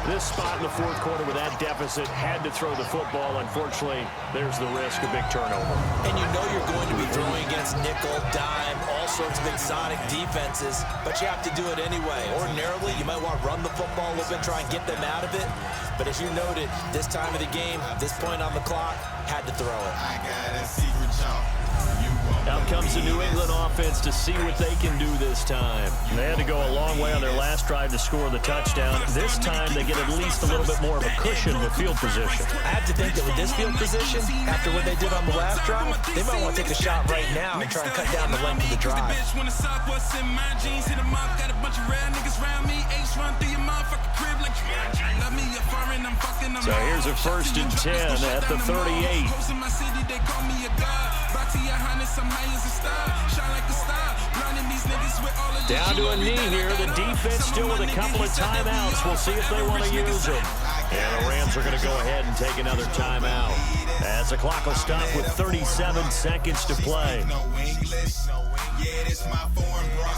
This spot in the 4th quarter with that deficit had to throw the football. Unfortunately, there's the risk of big turnover. And you know you're going to be throwing against nickel, dime, all sorts of exotic defenses, but you have to do it anyway. Ordinarily, you might want to run the football a little bit, try and get them out of it. But as you noted, this time of the game, this point on the clock, had to throw it. I got a secret, y'all. Out comes the New England offense to see what they can do this time. They had to go a long way on their last drive to score the touchdown. This time they get at least a little bit more of a cushion with field position. I have to think that with this field position, after what they did on the last drive, they might want to take a shot right now and try and cut down the length of the drive. So here's a 1st and 10 at the 38. Down to a knee here. The defense still with a couple of timeouts. We'll see if they want to use them. And the Rams are going to go ahead and take another timeout as the clock will stop with 37 seconds to play. No English. Yeah, this my foreign bro.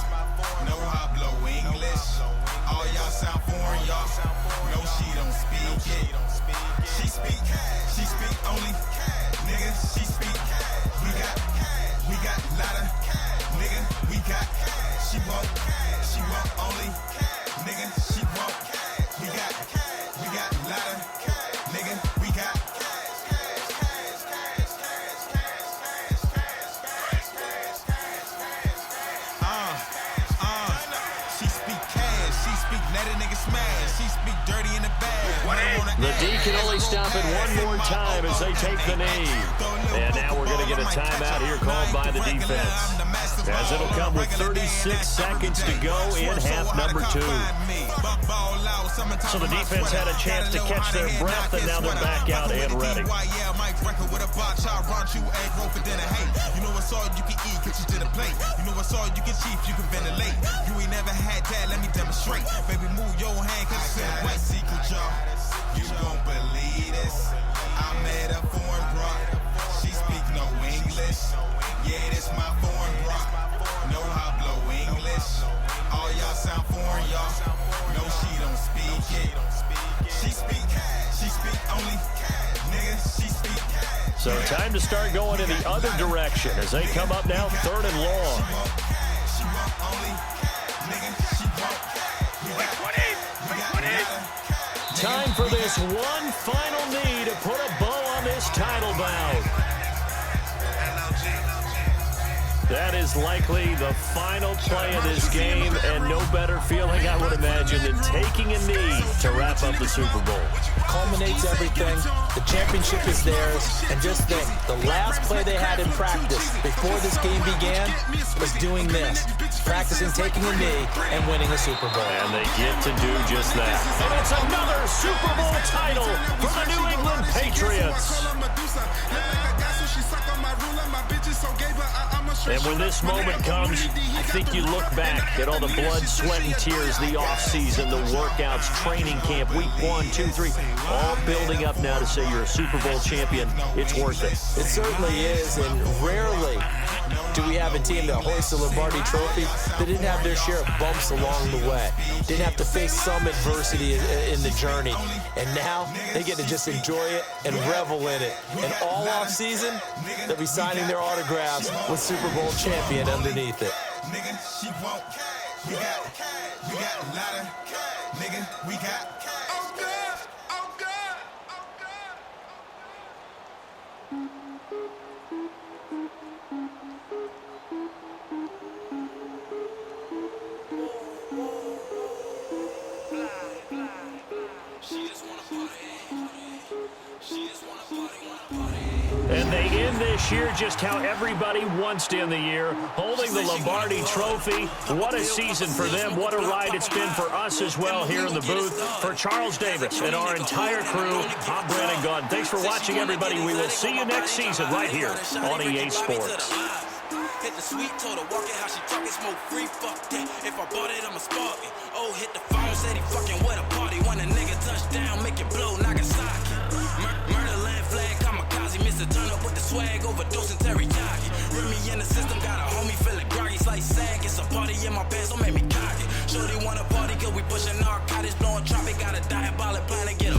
No hablo English. All y'all sound foreign, y'all. No, she don't speak it. She speak only. Nigga, she speak. We got lotta. Nigga, we got. She won't only. Nigga, she won't. We got lotta. Nigga, we got. She speak cash. She speak let a nigga smash. She speak dirty in the bag. The D can only stop it one more time as they take the knee. And now we're going to get a timeout here called by the defense, as it'll come with 36 seconds to go in half number 2. So the defense had a chance to catch their breath, and now they're back out and ready. You know what's all you can eat, get you to the plate. You know what's all you can chief, you can ventilate. You ain't never had that, let me demonstrate. Baby, move your hand, cause it's in the way. Secret, y'all. You won't believe this. I met a foreign bro. She speak no English. Yeah, this my foreign bro. No hablo English. All y'all sound foreign, y'all. No, she don't speak it. She speak only. Nigga, she speak. So time to start going in the other direction as they come up now 3rd and long. She won't only. Nigga, she won't. Time for this one final knee to put a bow on this title bout. That is likely the final play of this game, and no better feeling, I would imagine, than taking a knee to wrap up the Super Bowl. Culminates everything. The championship is theirs. And just think, the last play they had in practice before this game began was doing this. Practicing taking a knee and winning a Super Bowl. And they get to do just that. And it's another Super Bowl title for the New England Patriots. And when this moment comes, I think you look back at all the blood, sweat, and tears, the offseason, the workouts, training camp, week 1, 2, 3, all building up now to say you're a Super Bowl champion. It's worth it. It certainly is, and rarely do we have a team that hoists a Lombardi trophy that didn't have their share of bumps along the way, didn't have to face some adversity in the journey, and now they get to just enjoy it and revel in it. And all off season, they'll be signing their autographs with Super Bowl champion underneath it. Nigga, she won't. We got lotta. Nigga, we got. Oh God, oh God, oh God. And they end this year just how everybody wants to end the year, holding the Lombardi Trophy. What a season for them. What a ride it's been for us as well here in the booth. For Charles Davis and our entire crew, I'm Brandon Gunn. Thanks for watching, everybody. We will see you next season right here on EA Sports. Hit the sweet, told her walking how she talking, smoke free, fuck that. If I bought it, I'ma spark it. Oh, hit the phone, said he fucking with a party. When a nigga touch down, make it blow, Nagasaki. Murderland flag, kamikaze, Mr. Turn up with the swag, overdose and teriyaki. Remy in the system, got a homie feeling groggy, it's like sag. It's a party in my pants, don't make me cocky. Shorty wanna party, cause we pushing narcotics, blowing traffic, got a diabolic plan to get a